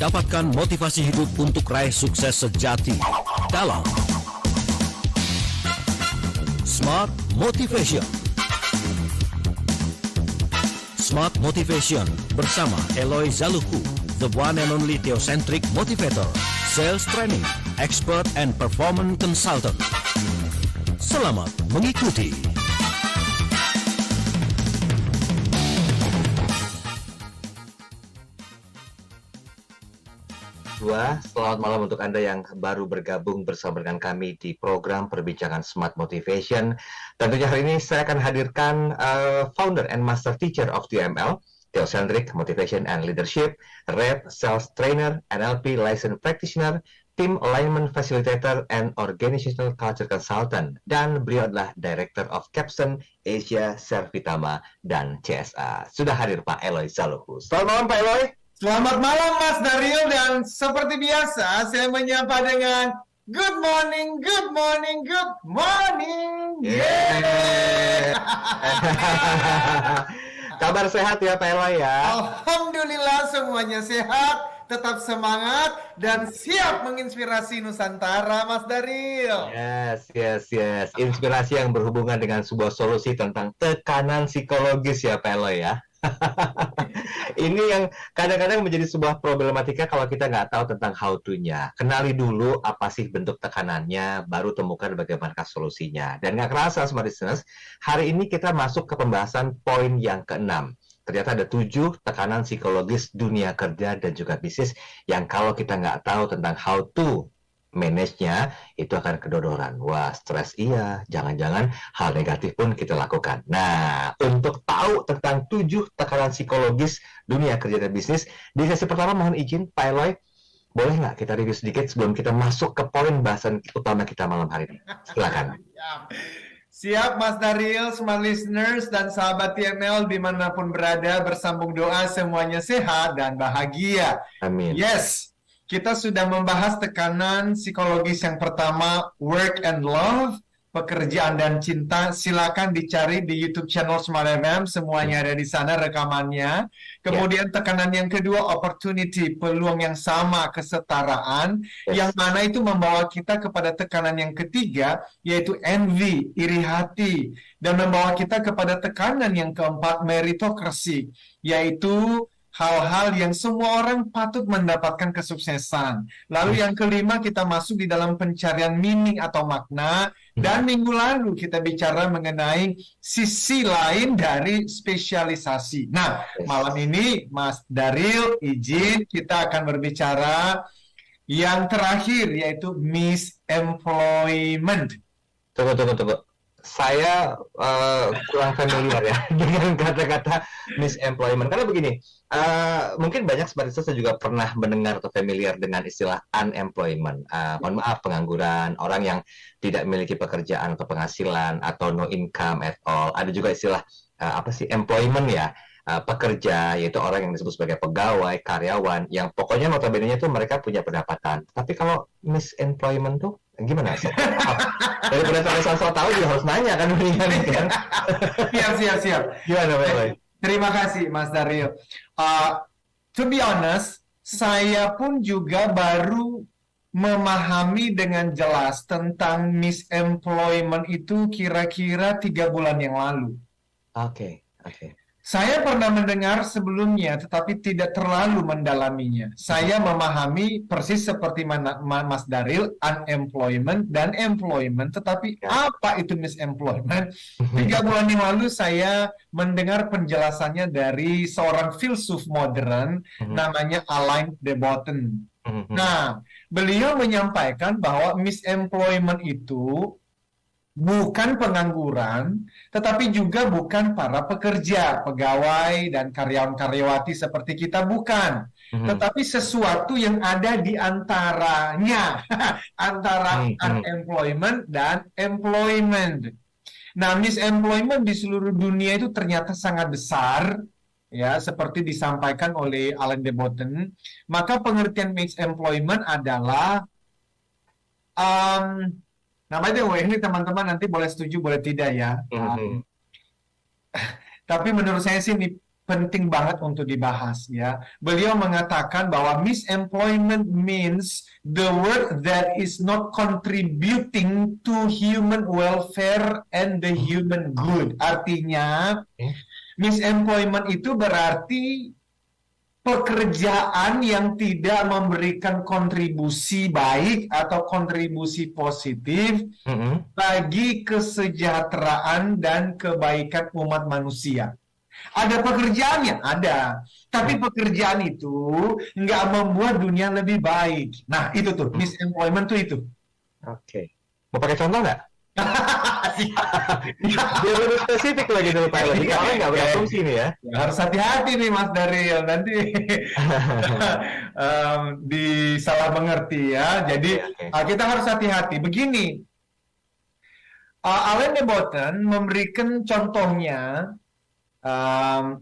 Dapatkan motivasi hidup untuk raih sukses sejati dalam Smart Motivation. Smart Motivation bersama Eloy Zaluku, the one and only theocentric motivator, sales training, expert and performance consultant. Selamat mengikuti. Selamat malam untuk Anda yang baru bergabung bersama dengan kami di program perbincangan Smart Motivation. Tentunya hari ini saya akan hadirkan founder and master teacher of TML, Theocentric Motivation and Leadership, Rep, Sales Trainer, NLP Licensed Practitioner, Team Alignment Facilitator, and Organizational Culture Consultant. Dan beliau adalah Director of Capson Asia, Servitama, dan CSA. Sudah hadir Pak Eloy Zaluku. Selamat malam Pak Eloy. Selamat malam Mas Daryl, dan seperti biasa saya menyapa dengan good morning, good morning, good morning. Yeah. Kabar sehat ya Pak Eloy ya? Alhamdulillah semuanya sehat, tetap semangat dan siap menginspirasi Nusantara Mas Daryl. Yes. Inspirasi yang berhubungan dengan sebuah solusi tentang tekanan psikologis ya Pak Eloy ya. Ini yang kadang-kadang menjadi sebuah problematika kalau kita nggak tahu tentang how to-nya. Kenali dulu apa sih bentuk tekanannya, baru temukan bagaimana solusinya. Dan nggak kerasa, Smart Listeners, hari ini kita masuk ke pembahasan poin yang ke-6. Ternyata ada 7 tekanan psikologis dunia kerja dan juga bisnis yang kalau kita nggak tahu tentang how to manage-nya, itu akan kedodoran. Wah, stres iya, jangan-jangan hal negatif pun kita lakukan. Nah, untuk tahu tentang 7 tekanan psikologis dunia kerja dan bisnis, di sesi pertama mohon izin, Pak Eloy, boleh nggak kita review sedikit sebelum kita masuk ke poin bahasan utama kita malam hari ini? Silakan. Siap Mas Daryl, Smart Listeners, dan sahabat TML dimanapun berada, bersambung doa semuanya sehat dan bahagia. Amin. Yes. Kita sudah membahas tekanan psikologis yang pertama, work and love, pekerjaan dan cinta. Silakan dicari di YouTube channel Smart FM, semuanya ada di sana rekamannya. Kemudian tekanan yang kedua, opportunity, peluang yang sama, kesetaraan, yang mana itu membawa kita kepada tekanan yang ketiga, yaitu envy, iri hati, dan membawa kita kepada tekanan yang keempat, meritocracy, yaitu hal-hal yang semua orang patut mendapatkan kesuksesan. Lalu yang kelima kita masuk di dalam pencarian meaning atau makna. Dan minggu lalu kita bicara mengenai sisi lain dari spesialisasi. Nah, malam ini Mas Daryl izin kita akan berbicara yang terakhir, yaitu misemployment. Tunggu. Saya kurang familiar ya dengan kata-kata misemployment. Karena begini, mungkin banyak seperti saya juga pernah mendengar atau familiar dengan istilah unemployment. Mohon maaf, pengangguran, orang yang tidak memiliki pekerjaan atau penghasilan, atau no income at all. Ada juga istilah employment ya, pekerja, yaitu orang yang disebut sebagai pegawai, karyawan, yang pokoknya notabene-nya itu mereka punya pendapatan. Tapi kalau misemployment tuh gimana sih? Daripada saya tahu juga harus nanya kan, kan? Siap. Gimana Pak Eloy? Terima kasih Mas Daryl. To be honest, saya pun juga baru memahami dengan jelas tentang misemployment itu kira-kira 3 bulan yang lalu. Oke. Saya pernah mendengar sebelumnya, tetapi tidak terlalu mendalaminya. Saya memahami persis seperti Mas Daryl, unemployment dan employment, tetapi apa itu misemployment? 3 bulan yang lalu saya mendengar penjelasannya dari seorang filsuf modern, namanya Alain de Botton. Nah, beliau menyampaikan bahwa misemployment itu bukan pengangguran, tetapi juga bukan para pekerja, pegawai, dan karyawan-karyawati seperti kita, bukan. Tetapi sesuatu yang ada di antaranya, antara unemployment dan employment. Nah, misemployment di seluruh dunia itu ternyata sangat besar, ya, seperti disampaikan oleh Alain de Botton. Maka pengertian misemployment adalah nah, by the way, ini teman-teman nanti boleh setuju, boleh tidak ya. Tapi menurut saya sih ini penting banget untuk dibahas ya. Beliau mengatakan bahwa misemployment means the work that is not contributing to human welfare and the human good. Artinya, misemployment itu berarti pekerjaan yang tidak memberikan kontribusi baik atau kontribusi positif bagi kesejahteraan dan kebaikan umat manusia. Ada pekerjaannya? Ada. Tapi pekerjaan itu nggak membuat dunia lebih baik. Nah, itu tuh, misemployment tuh itu. Oke. Mau pakai contoh nggak? Biar lebih spesifik lagi dulu Pak Elo. Jadi orang nggak berasumsi nih ya. Harus hati-hati nih Mas Daryl, nanti disalah mengerti ya. Jadi kita harus hati-hati. Begini, Alain de Botton memberikan contohnya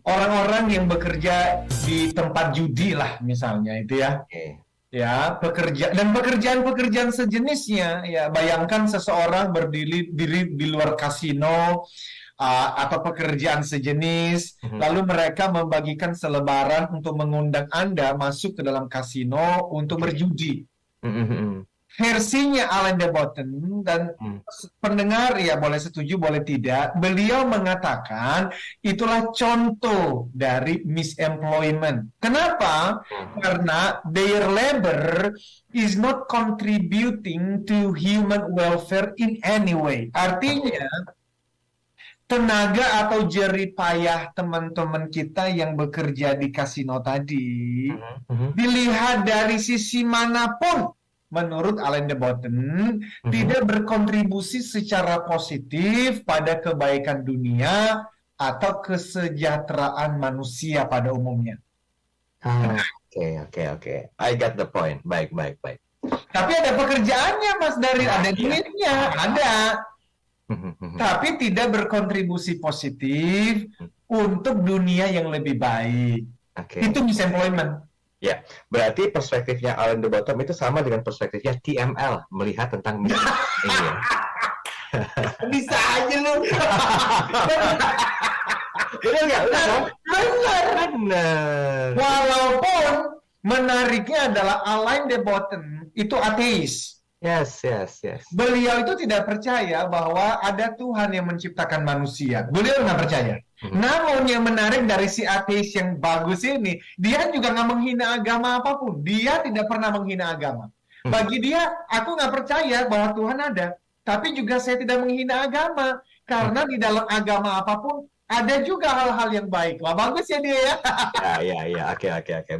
orang-orang yang bekerja di tempat judi lah misalnya itu ya. Ya, pekerjaan sejenisnya ya. Bayangkan seseorang berdiri di luar kasino atau pekerjaan sejenis, lalu mereka membagikan selebaran untuk mengundang Anda masuk ke dalam kasino untuk berjudi. Versinya Alain de Botton, dan pendengar ya boleh setuju boleh tidak, beliau mengatakan itulah contoh dari misemployment. Kenapa? Karena their labor is not contributing to human welfare in any way. Artinya tenaga atau jerih payah teman-teman kita yang bekerja di kasino tadi dilihat dari sisi manapun, menurut Alain de Botton, tidak berkontribusi secara positif pada kebaikan dunia atau kesejahteraan manusia pada umumnya. Oke. I got the point. Baik. Tapi ada pekerjaannya, Mas Daryl, ada duitnya, ada. Tapi tidak berkontribusi positif untuk dunia yang lebih baik. Itu misemployment. Ya, berarti perspektifnya Alain de Botton itu sama dengan perspektifnya TML melihat tentang ini. Ya. Bisa aja lu. Benar nggak? Benar. Walaupun menariknya adalah Alain de Botton itu ateis. Yes. Beliau itu tidak percaya bahwa ada Tuhan yang menciptakan manusia. Beliau nggak percaya. Namun yang menarik dari si ateis yang bagus ini, dia juga nggak menghina agama apapun. Dia tidak pernah menghina agama. Bagi dia, aku nggak percaya bahwa Tuhan ada. Tapi juga saya tidak menghina agama. Karena di dalam agama apapun, ada juga hal-hal yang baik. Wah, bagus ya dia ya. Ya. Oke.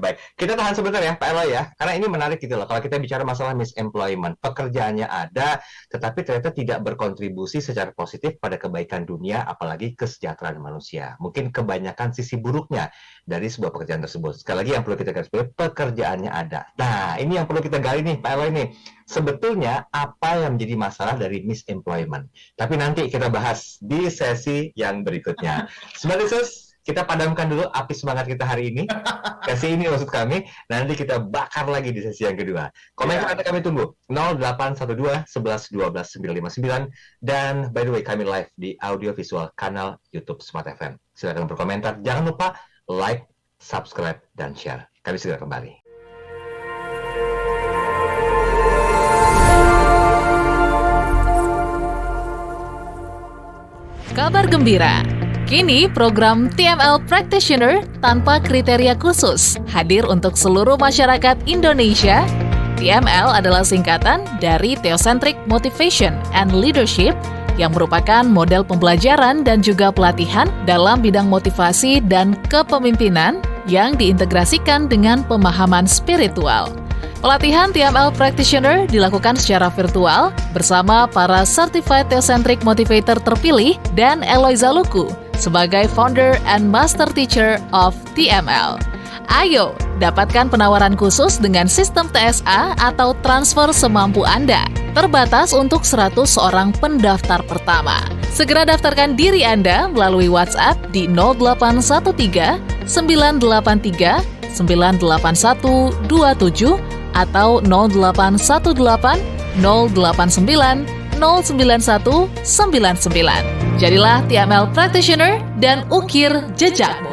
Baik. Kita tahan sebentar ya, Pak Elo ya. Karena ini menarik gitu loh. Kalau kita bicara masalah misemployment, pekerjaannya ada, tetapi ternyata tidak berkontribusi secara positif pada kebaikan dunia, apalagi kesejahteraan manusia. Mungkin kebanyakan sisi buruknya dari sebuah pekerjaan tersebut. Sekali lagi yang perlu kita garis bawahi, pekerjaannya ada. Nah, ini yang perlu kita gali nih, Pak Elo ini. Sebetulnya apa yang menjadi masalah dari misemployment? Tapi nanti kita bahas di sesi yang berikutnya. Sebentar, kita padamkan dulu api semangat kita hari ini. Sesi ini maksud kami. Nanti kita bakar lagi di sesi yang kedua. Komentar kami tunggu. 0812 11 12 959. Dan by the way, kami live di audio visual kanal YouTube Smart FM. Silakan berkomentar. Jangan lupa like, subscribe, dan share. Kami segera kembali. Kabar gembira, kini program TML Practitioner tanpa kriteria khusus hadir untuk seluruh masyarakat Indonesia. TML adalah singkatan dari Theocentric Motivation and Leadership yang merupakan model pembelajaran dan juga pelatihan dalam bidang motivasi dan kepemimpinan yang diintegrasikan dengan pemahaman spiritual. Pelatihan TML Practitioner dilakukan secara virtual bersama para Certified Theocentric Motivator terpilih dan Eloy Zaluku sebagai Founder and Master Teacher of TML. Ayo, dapatkan penawaran khusus dengan sistem TSA atau transfer semampu Anda. Terbatas untuk 100 orang pendaftar pertama. Segera daftarkan diri Anda melalui WhatsApp di 0813 983 98127 atau 0818 089 09199. Jadilah TML Practitioner dan ukir jejakmu.